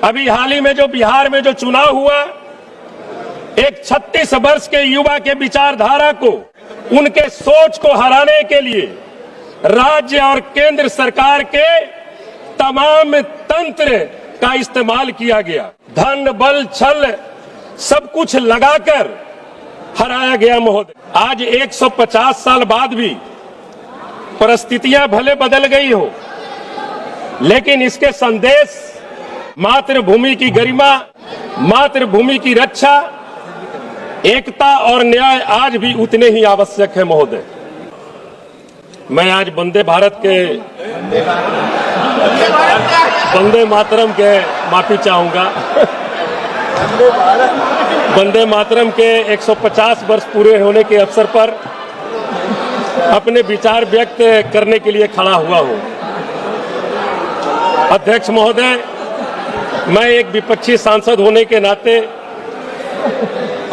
अभी हाल ही में जो बिहार में जो चुनाव हुआ, एक 36 वर्ष के युवा के विचारधारा को, उनके सोच को हराने के लिए राज्य और केंद्र सरकार के तमाम तंत्र का इस्तेमाल किया गया। धन बल छल सब कुछ लगाकर हराया गया महोदय। आज 150 साल बाद भी परिस्थितियां भले बदल गई हो, लेकिन इसके संदेश मातृभूमि की गरिमा, मातृभूमि की रक्षा, एकता और न्याय आज भी उतने ही आवश्यक है महोदय। मैं आज वंदे भारत के वंदे मातरम के माफी चाहूंगा। वंदे मातरम के 150 वर्ष पूरे होने के अवसर पर अपने विचार व्यक्त करने के लिए खड़ा हुआ हूं। अध्यक्ष महोदय, मैं एक विपक्षी सांसद होने के नाते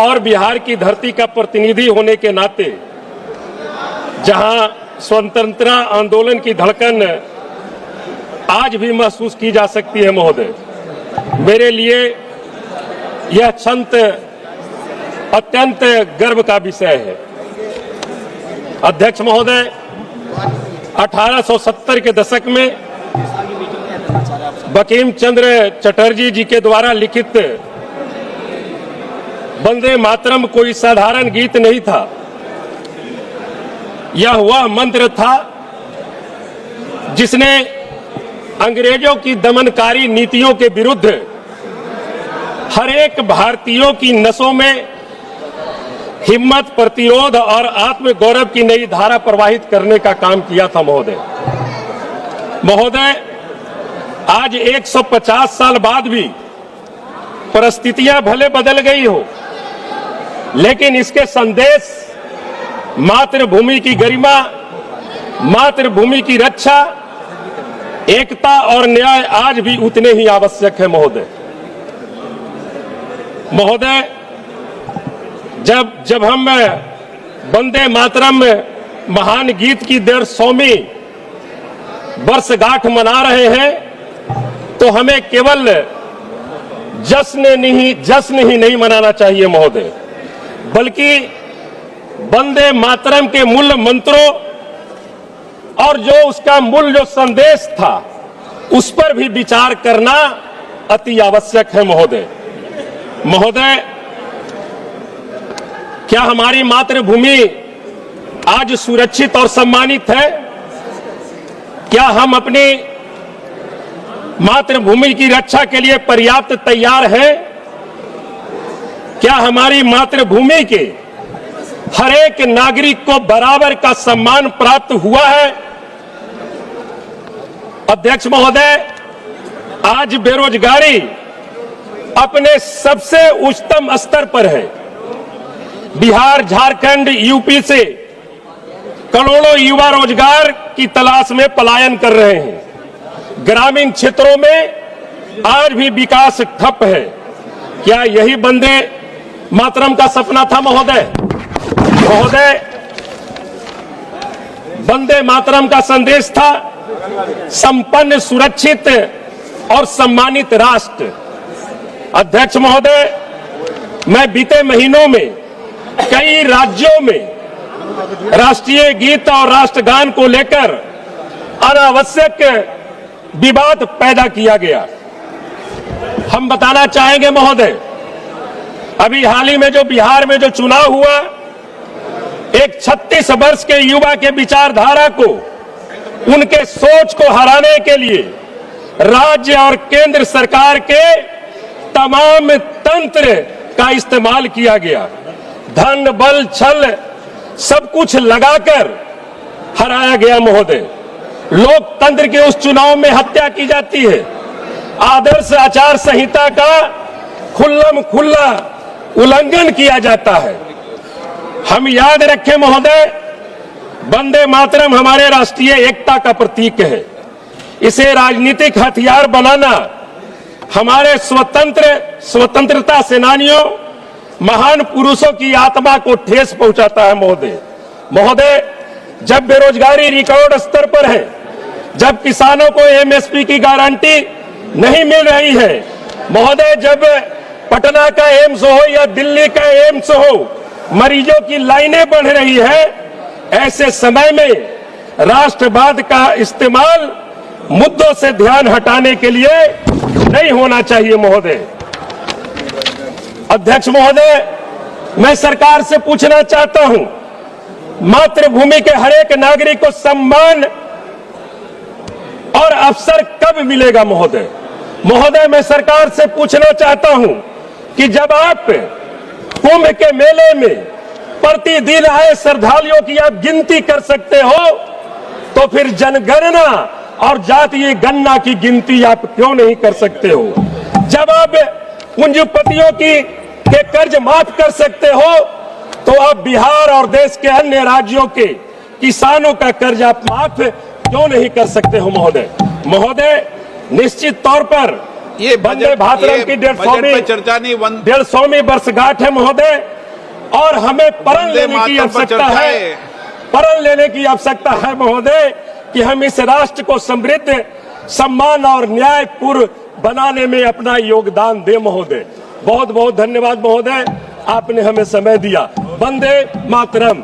और बिहार की धरती का प्रतिनिधि होने के नाते, जहां स्वतंत्रता आंदोलन की धड़कन आज भी महसूस की जा सकती है महोदय, मेरे लिए यह क्षण अत्यंत गर्व का विषय है। अध्यक्ष महोदय, 1870 के दशक में बंकिम चंद्र चटर्जी जी के द्वारा लिखित वंदे मातरम कोई साधारण गीत नहीं था। यह वह मंत्र था जिसने अंग्रेजों की दमनकारी नीतियों के विरुद्ध हर एक भारतीयों की नसों में हिम्मत, प्रतिरोध और आत्मगौरव की नई धारा प्रवाहित करने का काम किया था महोदय। आज 150 साल बाद भी परिस्थितियां भले बदल गई हो, लेकिन इसके संदेश मातृभूमि की गरिमा, मातृभूमि की रक्षा, एकता और न्याय आज भी उतने ही आवश्यक है महोदय। जब हम वंदे मातरम महान गीत की 150वीं वर्षगांठ मना रहे हैं, तो हमें केवल जश्न ही नहीं मनाना चाहिए महोदय, बल्कि वंदे मातरम के मूल मंत्रों और जो उसका मूल जो संदेश था, उस पर भी विचार करना अति आवश्यक है महोदय। क्या हमारी मातृभूमि आज सुरक्षित और सम्मानित है? क्या हम अपनी मातृभूमि की रक्षा के लिए पर्याप्त तैयार हैं? क्या हमारी मातृभूमि के हर एक नागरिक को बराबर का सम्मान प्राप्त हुआ है? अध्यक्ष महोदय, आज बेरोजगारी अपने सबसे उच्चतम स्तर पर है। बिहार, झारखंड, यूपी से करोड़ों युवा रोजगार की तलाश में पलायन कर रहे हैं। ग्रामीण क्षेत्रों में आज भी विकास ठप है। क्या यही वंदे मातरम का सपना था महोदय? वंदे मातरम का संदेश था संपन्न, सुरक्षित और सम्मानित राष्ट्र। अध्यक्ष महोदय, मैं बीते महीनों में कई राज्यों में राष्ट्रीय गीत और राष्ट्रगान को लेकर अनावश्यक विवाद पैदा किया गया। हम बताना चाहेंगे महोदय, अभी हाल ही में जो बिहार में जो चुनाव हुआ, एक 36 वर्ष के युवा के विचारधारा को, उनके सोच को हराने के लिए राज्य और केंद्र सरकार के तमाम तंत्र का इस्तेमाल किया गया। धन बल छल सब कुछ लगाकर हराया गया महोदय। लोकतंत्र के उस चुनाव में हत्या की जाती है। आदर्श आचार संहिता का खुल्लम खुल्ला उल्लंघन किया जाता है। हम याद रखें महोदय, वंदे मातरम हमारे राष्ट्रीय एकता का प्रतीक है। इसे राजनीतिक हथियार बनाना हमारे स्वतंत्रता सेनानियों, महान पुरुषों की आत्मा को ठेस पहुंचाता है महोदय। जब बेरोजगारी रिकॉर्ड स्तर पर है, जब किसानों को एमएसपी की गारंटी नहीं मिल रही है, महोदय, जब पटना का एम्स हो या दिल्ली का एम्स हो, मरीजों की लाइनें बढ़ रही है, ऐसे समय में राष्ट्रवाद का इस्तेमाल मुद्दों से ध्यान हटाने के लिए नहीं होना चाहिए। महोदय, अध्यक्ष महोदय, मैं सरकार से पूछना चाहता हूं, मातृभूमि के हर एक नागरिक को सम्मान और अवसर कब मिलेगा? महोदय, मैं सरकार से पूछना चाहता हूं कि जब आप कुंभ के मेले में प्रतिदिन आए श्रद्धालुओं की आप गिनती कर सकते हो, तो फिर जनगणना और जातीय गणना की गिनती आप क्यों नहीं कर सकते हो? जब आप पूंजीपतियों के कर्ज माफ कर सकते हो, तो आप बिहार और देश के अन्य राज्यों के किसानों का कर्ज आप माफ क्यों नहीं कर सकते हो? महोदय, निश्चित तौर पर ये वंदे भारत की 150वीं वर्षगांठ है महोदय, और हमें प्रण लेने की आवश्यकता है महोदय कि हम इस राष्ट्र को समृद्ध, सम्मान और न्यायपूर्ण बनाने में अपना योगदान दें। महोदय, बहुत बहुत धन्यवाद महोदय, आपने हमें समय दिया। वंदे मातरम।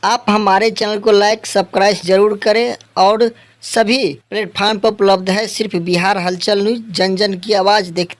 आप हमारे चैनल को लाइक सब्सक्राइब जरूर करें और सभी प्लेटफार्म पर उपलब्ध है। सिर्फ बिहार हलचल न्यूज, जन जन की आवाज़ देखते